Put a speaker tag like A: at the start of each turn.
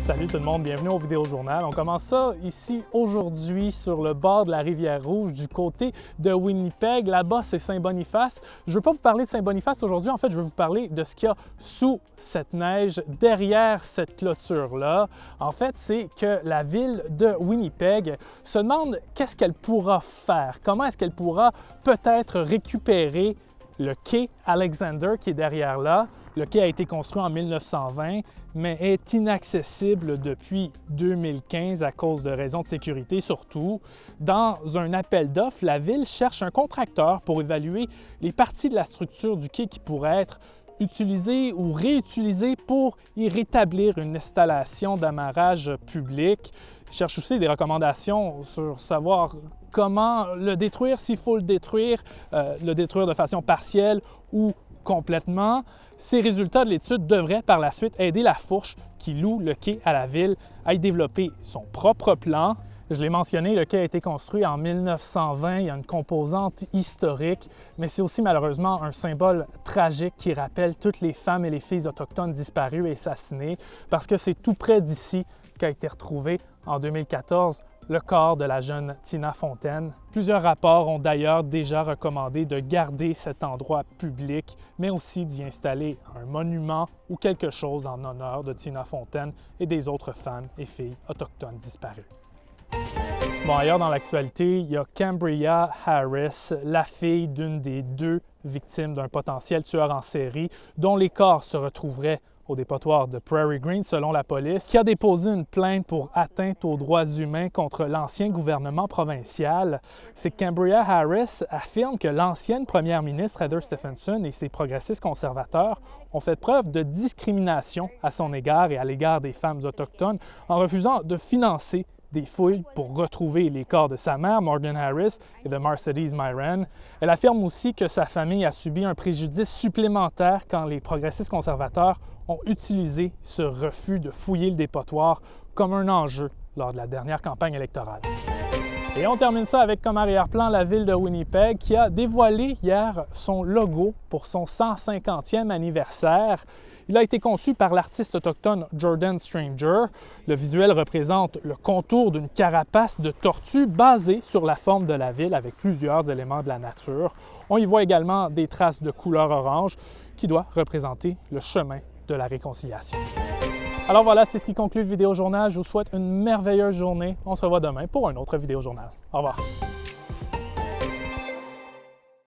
A: Salut tout le monde, bienvenue au Vidéo Journal. On commence ça ici aujourd'hui sur le bord de la rivière Rouge du côté de Winnipeg. Là-bas, c'est Saint-Boniface. Je ne veux pas vous parler de Saint-Boniface aujourd'hui, en fait, je veux vous parler de ce qu'il y a sous cette neige, derrière cette clôture-là. En fait, c'est que la ville de Winnipeg se demande qu'est-ce qu'elle pourra faire, comment est-ce qu'elle pourra peut-être récupérer le quai Alexander qui est derrière là. Le quai a été construit en 1920, mais est inaccessible depuis 2015 à cause de raisons de sécurité surtout. Dans un appel d'offres, la ville cherche un contracteur pour évaluer les parties de la structure du quai qui pourraient être utilisées ou réutilisées pour y rétablir une installation d'amarrage public. Ils cherchent aussi des recommandations sur savoir comment le détruire, s'il faut le détruire de façon partielle ou complètement. Ces résultats de l'étude devraient par la suite aider la Fourche qui loue le quai à la ville à y développer son propre plan. Je l'ai mentionné, le quai a été construit en 1920, il y a une composante historique, mais c'est aussi malheureusement un symbole tragique qui rappelle toutes les femmes et les filles autochtones disparues et assassinées, parce que c'est tout près d'ici qu'a été retrouvé en 2014 le corps de la jeune Tina Fontaine. Plusieurs rapports ont d'ailleurs déjà recommandé de garder cet endroit public, mais aussi d'y installer un monument ou quelque chose en honneur de Tina Fontaine et des autres femmes et filles autochtones disparues. Bon, ailleurs dans l'actualité, il y a Cambria Harris, la fille d'une des deux victimes d'un potentiel tueur en série, dont les corps se retrouveraient au dépotoir de Prairie Green, selon la police, qui a déposé une plainte pour atteinte aux droits humains contre l'ancien gouvernement provincial. C'est que Cambria Harris affirme que l'ancienne première ministre Heather Stefanson et ses progressistes conservateurs ont fait preuve de discrimination à son égard et à l'égard des femmes autochtones en refusant de financer des fouilles pour retrouver les corps de sa mère, Morgan Harris, et de Mercedes Myren. Elle affirme aussi que sa famille a subi un préjudice supplémentaire quand les progressistes conservateurs ont utilisé ce refus de fouiller le dépotoir comme un enjeu lors de la dernière campagne électorale. Et on termine ça avec comme arrière-plan la ville de Winnipeg qui a dévoilé hier son logo pour son 150e anniversaire. Il a été conçu par l'artiste autochtone Jordan Stranger. Le visuel représente le contour d'une carapace de tortue basée sur la forme de la ville avec plusieurs éléments de la nature. On y voit également des traces de couleur orange qui doit représenter le chemin de la réconciliation. Alors voilà, c'est ce qui conclut le Vidéo Journal. Je vous souhaite une merveilleuse journée. On se revoit demain pour un autre Vidéo Journal. Au revoir.